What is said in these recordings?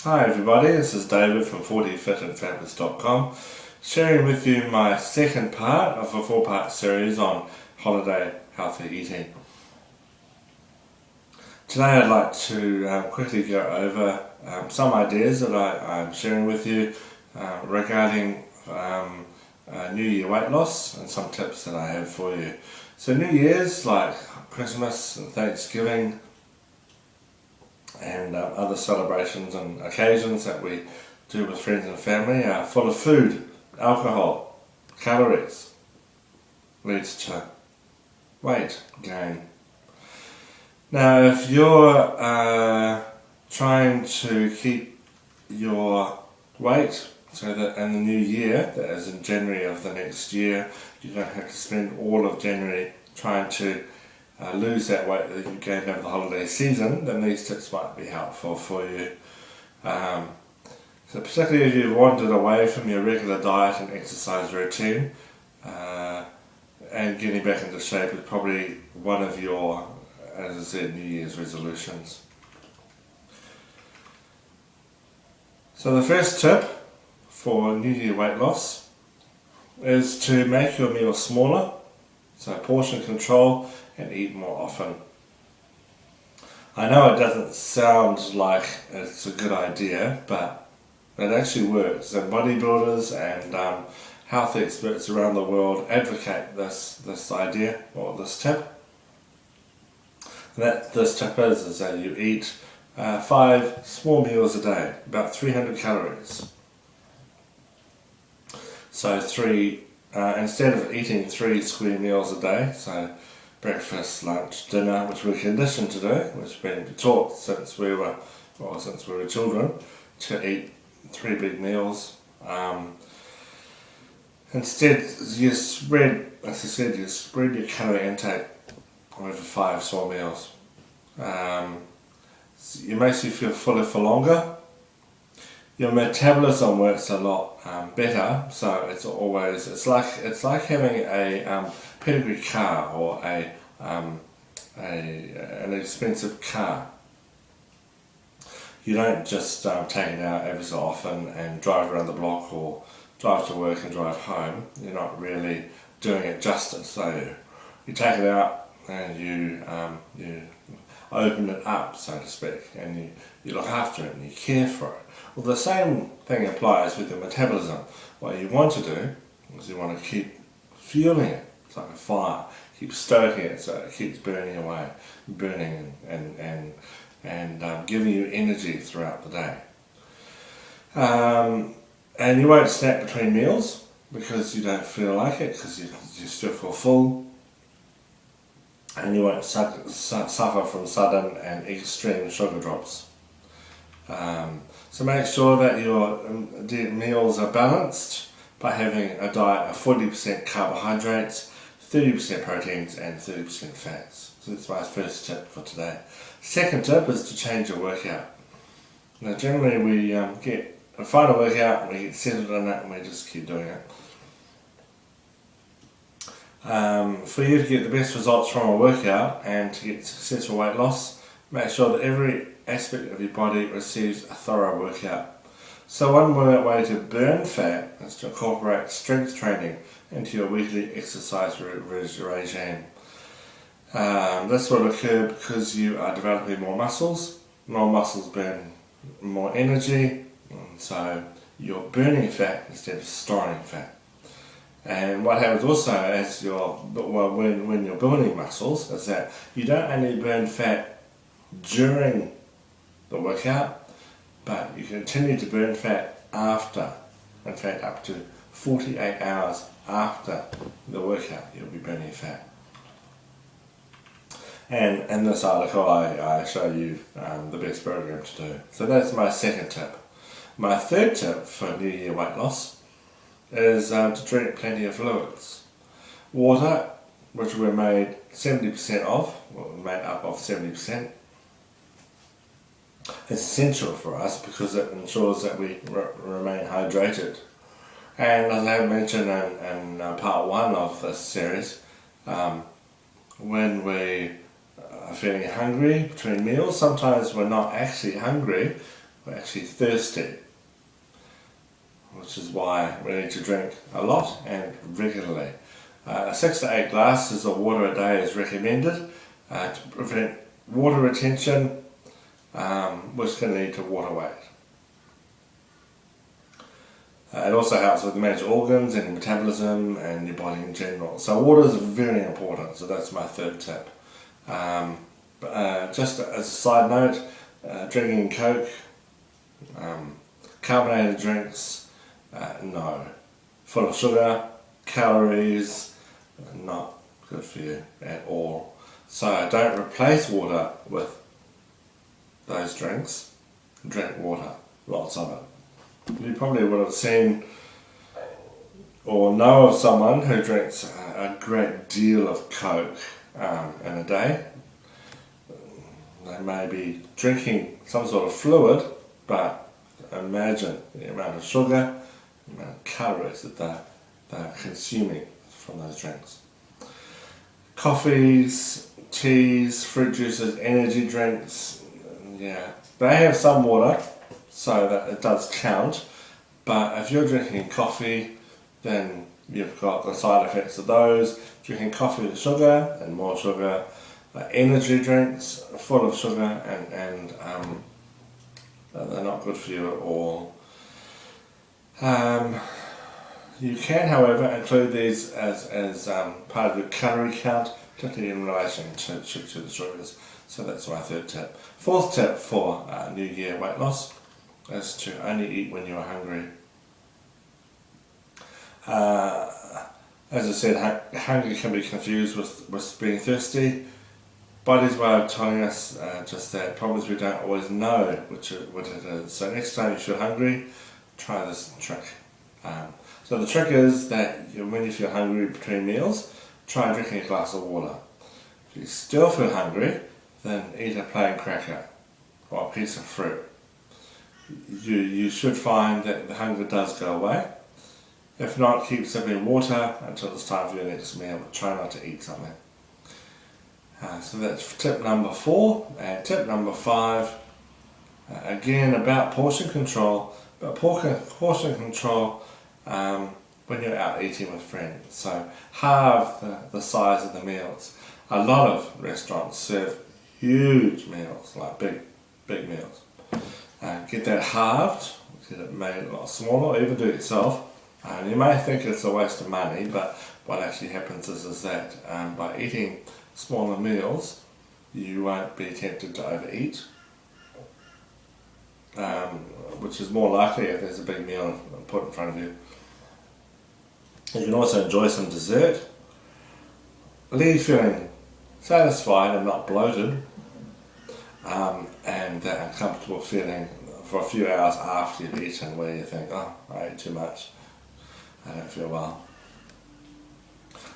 Hi everybody, this is David from 40fitandfabulous.com, sharing with you my second part of a 4-part series on holiday healthy eating. Today I'd like to quickly go over some ideas that I'm sharing with you regarding New Year weight loss and some tips that I have for you. So New Year's, like Christmas and Thanksgiving, and other celebrations and occasions that we do with friends and family are full of food, alcohol, calories, leads to weight gain. Now if you're trying to keep your weight so that in the new year, that is in January of the next year, you don't have to spend all of January trying to lose that weight that you gained over the holiday season, then these tips might be helpful for you. So particularly if you've wandered away from your regular diet and exercise routine, and getting back into shape is probably one of your, as I said, New Year's resolutions. So the first tip for New Year weight loss is to make your meals smaller, so portion control, and eat more often. I know it doesn't sound like it's a good idea, but it actually works. And bodybuilders and health experts around the world advocate this idea, or this tip. And this tip is that you eat 5 small meals a day, about 300 calories. So instead of eating 3 square meals a day, so breakfast, lunch, dinner, which we're conditioned to do, which has been taught since we were children, to eat 3 big meals. Instead, you spread, as I said, you spread your calorie intake over 5 small meals. It makes you feel fuller for longer. Your metabolism works a lot better, so it's like having a pedigree car or an expensive car. You don't just take it out every so often and drive around the block or drive to work and drive home. You're not really doing it justice. So you take it out and you open it up, so to speak, and you look after it and you care for it. Well, the same thing applies with your metabolism. What you want to do is you want to keep fueling it. It's like a fire. Keep stoking it so it keeps burning away, burning and giving you energy throughout the day. And you won't snack between meals because you don't feel like it, because you still feel full. And you won't suffer from sudden and extreme sugar drops. So make sure that your meals are balanced by having a diet of 40% carbohydrates, 30% proteins and 30% fats. So that's my first tip for today. Second tip is to change your workout. Now generally we find a workout and we get settled in it and we just keep doing it. For you to get the best results from a workout and to get successful weight loss, make sure that every aspect of your body receives a thorough workout. So one way to burn fat is to incorporate strength training into your weekly exercise regime. This will occur because you are developing more muscles. More muscles burn more energy, and so you're burning fat instead of storing fat. And what happens also when you're building muscles is that you don't only burn fat during the workout, but you continue to burn fat after. In fact, up to 48 hours after the workout, you'll be burning fat. And in this article, I show you the best program to do. So that's my second tip. My third tip for New Year weight loss is to drink plenty of fluids. Water, which we're made 70% of, made up of 70%, is essential for us because it ensures that we remain hydrated. And as I mentioned in part 1 of this series, when we are feeling hungry between meals, sometimes we're not actually hungry, we're actually thirsty, which is why we need to drink a lot and regularly. 6 to 8 glasses of water a day is recommended to prevent water retention, which can lead to water weight. It also helps with the major organs and your metabolism and your body in general. So water is very important, so that's my third tip. Just as a side note, drinking Coke, carbonated drinks, no. Full of sugar, calories, not good for you at all. So don't replace water with those drinks. Drink water, lots of it. You probably would have seen or know of someone who drinks a great deal of Coke in a day. They may be drinking some sort of fluid, but imagine the amount of sugar, the amount of calories that they're consuming from those drinks. Coffees, teas, fruit juices, energy drinks, yeah, they have some water, so that it does count, but if you're drinking coffee, then you've got the side effects of those. Drinking coffee with sugar and more sugar, energy drinks full of sugar, and they're not good for you at all. You can, however, include these as part of your calorie count, particularly in relation to the sugars. So that's my third tip. Fourth tip for New Year weight loss is to only eat when you're hungry. As I said, hunger can be confused with being thirsty. Body's way of telling us just that. Problems we don't always know what it is. So next time you feel hungry, try this trick. So the trick is that when you feel hungry between meals, try drinking a glass of water. If you still feel hungry, then eat a plain cracker or a piece of fruit. You should find that the hunger does go away. If not, keep sipping water until it's time for your next meal, but try not to eat something. So that's tip number 4. And tip number 5, again about portion control, but portion control when you're out eating with friends. So halve the size of the meals. A lot of restaurants serve huge meals, like big meals. Get that halved, get it made a lot smaller, or even do it yourself. You may think it's a waste of money, but what actually happens is that by eating smaller meals, you won't be tempted to overeat, which is more likely if there's a big meal put in front of you. You can also enjoy some dessert, leave feeling satisfied and not bloated, and that uncomfortable feeling for a few hours after you've eaten where you think, oh, I ate too much, I don't feel well.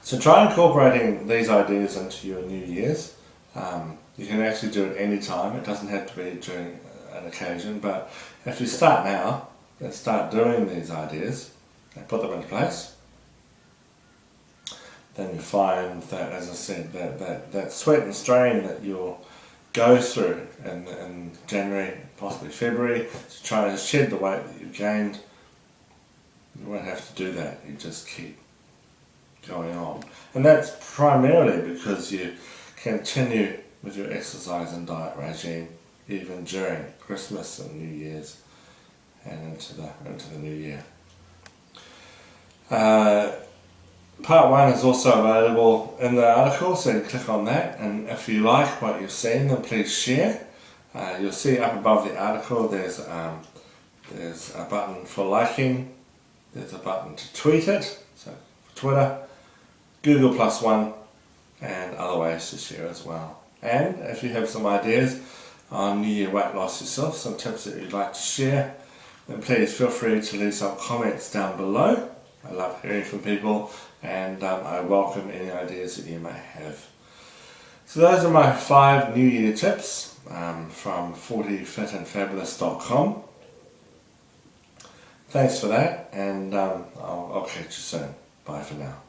So try incorporating these ideas into your New Year's. You can actually do it any time. It doesn't have to be during an occasion, but if you start now and start doing these ideas and put them into place, then you find that, as I said, that sweat and strain that you'll go through in January, possibly February, to try to shed the weight that you've gained, you won't have to do that. You just keep going on. And that's primarily because you continue with your exercise and diet regime even during Christmas and New Year's and into the new year. Part 1 is also available in the article, so you click on that, and if you like what you've seen, then please share. You'll see up above the article there's a button for liking, there's a button to tweet it, so for Twitter, Google +1, and other ways to share as well. And if you have some ideas on New Year weight loss yourself, some tips that you'd like to share, then please feel free to leave some comments down below. I love hearing from people, and I welcome any ideas that you may have. So those are my 5 New Year tips from 40fitandfabulous.com. Thanks for that, and I'll catch you soon. Bye for now.